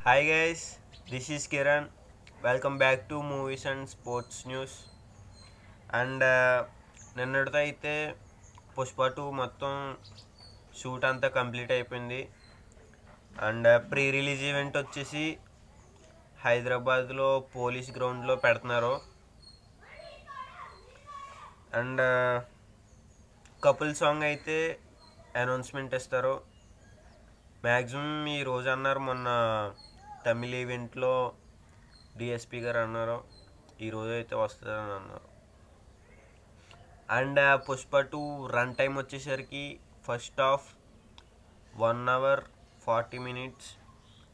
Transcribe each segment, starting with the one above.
Hi guys, this is Kiran. Welcome back to Movies and Sports News. And నిన్నటితో అయితే పుష్ప 2 మొత్తం shoot అంతా complete అయిపోయింది. అండ్ ప్రీ రిలీజ్ ఈవెంట్ వచ్చేసి హైదరాబాద్లో పోలీస్ గ్రౌండ్లో పెడుతున్నారు. అండ్ కపుల్ సాంగ్ అయితే అనౌన్స్మెంట్ ఇస్తారు. మ్యాక్సిమం ఈ రోజు అన్నారు, మొన్న తమిళ ఈవెంట్లో డిఎస్పి గారు అన్నారు ఈరోజు అయితే వస్తుందని అన్నారు. అండ్ పుష్ప 2 రన్ టైం వచ్చేసరికి first half 1 hour 40 minutes,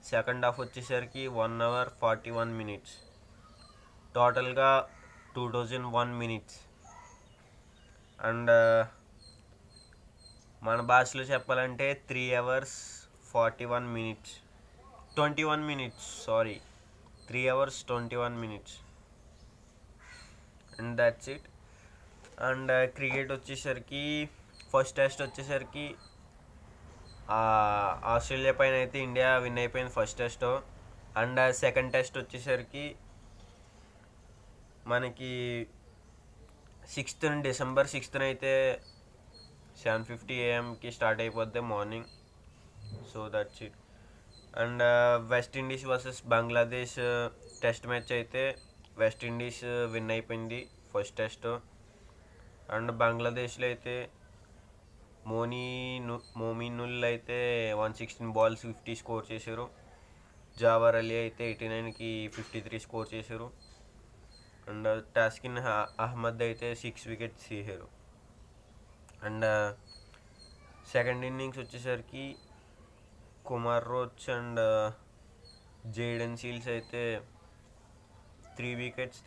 second half వచ్చేసరికి 1 hour 41 minutes, టోటల్గా 2001 minutes. అండ్ మన భాషలో చెప్పాలంటే 3 hours 41 minutes 21 minutes, sorry 3 hours 21 minutes. And that's it. And cricket వచ్చేసరికి ఫస్ట్ టెస్ట్ వచ్చేసరికి ఆస్ట్రేలియా పైన అయితే ఇండియా విన్ అయిపోయింది first test. And second test వచ్చేసరికి మనకి డిసెంబర్ 6th అయితే 7:50 AM స్టార్ట్ అయిపోద్ది morning. So that's it. And West Indies versus Bangladesh test match అయితే వెస్టిండీస్ విన్ అయిపోయింది ఫస్ట్ టెస్ట్. అండ్ బంగ్లాదేశ్లో అయితే మోమినుల్ అయితే 116 balls 50 స్కోర్ చేశారు. జావర్ అలీ అయితే 89కి 53 స్కోర్ చేశారు. అండ్ టాస్కిన్ అహ్మద్ అయితే 6 wickets తీశారు. అండ్ సెకండ్ ఇన్నింగ్స్ వచ్చేసరికి Kemar Roach and Jayden Seales అయితే 3 wickets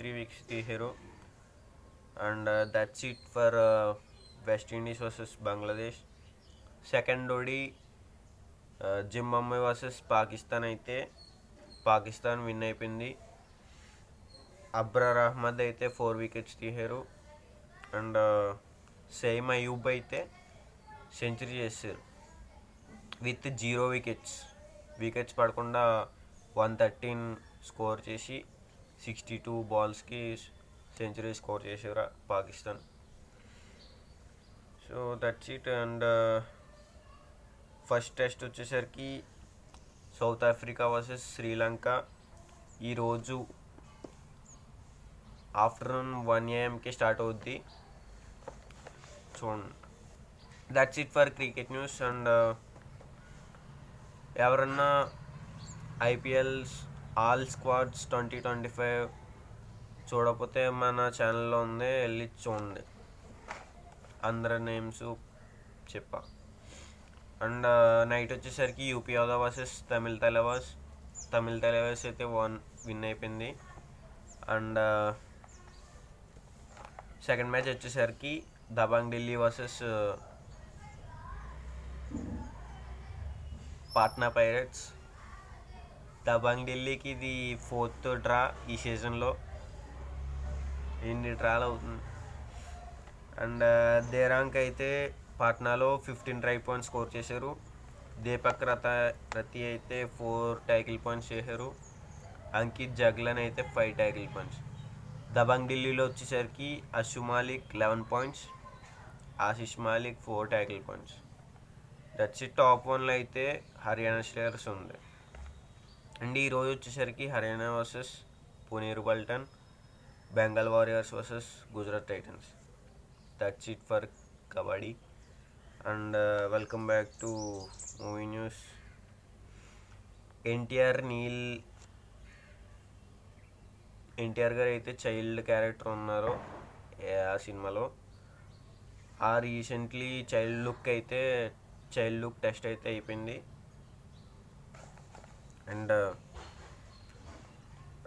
తీశారు. And that's it for West Indies versus Bangladesh. Second ODI Zimbabwe versus Pakistan అయితే పాకిస్తాన్ విన్ అయిపోయింది. అబ్రార్ అహ్మద్ అయితే 4 wickets తీశారు. అండ్ సైమ్ అయూబ్ అయితే సెంచరీ చేశారు విత్ 0 వికెట్స్ పడకుండా 113 స్కోర్ చేసి 62 balls సెంచరీ స్కోర్ చేశారు Pakistan. So that's it. And first test వచ్చేసరికి సౌత్ ఆఫ్రికా వర్సెస్ శ్రీలంక ఈరోజు ఆఫ్టర్నూన్ 1 AM స్టార్ట్ అవుద్ది. చూడండి, that's it for cricket news. And ఎవరన్నా ఐపీఎల్స్ ఆల్ స్క్వాడ్స్ 2025 చూడకపోతే మన ఛానల్లో ఉంది, వెళ్ళి చూడండి. అందరి నేమ్స్ చెప్పా. అండ్ నైట్ వచ్చేసరికి యూపీ యాదవ్ వర్సెస్ తమిళ తలవాస్ అయితే విన్ అయిపోయింది. అండ్ సెకండ్ మ్యాచ్ వచ్చేసరికి దబాంగ్ ఢిల్లీ వర్సెస్ పాట్నా పైరేట్స్. దబాంగ్ ఢిల్లీకి ఇది 4th డ్రా ఈ సీజన్లో, 8 డ్రాలు అవుతుంది. అండ్ దేరాంక్ అయితే పాట్నాలో 15 try points స్కోర్ చేశారు. దీపక్ రతి అయితే 4 tackle points చేశారు. అంకిత్ జగ్లన్ అయితే 5 tackle points. దబాంగ్ ఢిల్లీలో వచ్చేసరికి Ashu Malik 11 points, Ashish Malik 4 tackle points. That's it. Top 1లో అయితే హర్యానా స్టేయర్స్ ఉంది. అండ్ ఈరోజు వచ్చేసరికి Haryana versus Puneri Paltan, Bengal warriors versus Gujarat titans. That's it for kabaddi. And welcome back to movie news. NTR garu అయితే చైల్డ్ క్యారెక్టర్ ఉన్నారు ఆ సినిమాలో. రీసెంట్లీ చైల్డ్ లుక్ టెస్ట్ అయితే అయిపోయింది. అండ్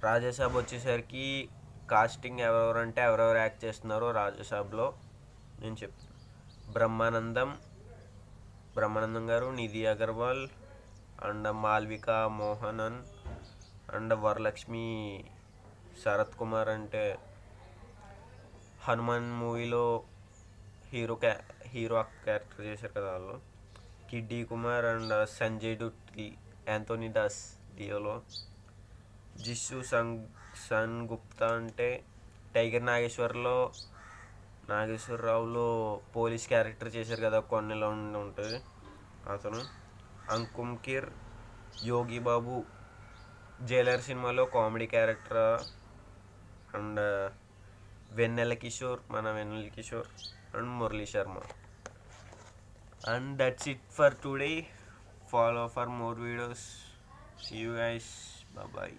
రాజాసాబ్ వచ్చేసరికి కాస్టింగ్ ఎవరెవరు యాక్ట్ చేస్తున్నారో రాజాసాబ్లో నేను చెప్తాను. బ్రహ్మానందం గారు, నిధి అగర్వాల్, అండ్ మాల్వికా మోహనన్, అండ్ వరలక్ష్మి శరత్ కుమార్ అంటే హనుమాన్ మూవీలో హీరో క్యారెక్టర్ చేశారు కదా వాళ్ళు. కిడ్డీ కుమార్ అండ్ సంజయ్ దుట్టి, యాంథోనీ దాస్ డియోలో. జిస్సు సన్ గుప్తా అంటే టైగర్ నాగేశ్వరరావులో పోలీస్ క్యారెక్టర్ చేశారు కదా, కొన్నిలో ఉంటుంది అతను. అంకుమ్ కిర్ యోగి బాబు జైలర్ సినిమాలో comedy character. And Vennela Kishore and Murali Sharma. And that's it for today. Follow for more videos. See you guys. Bye bye.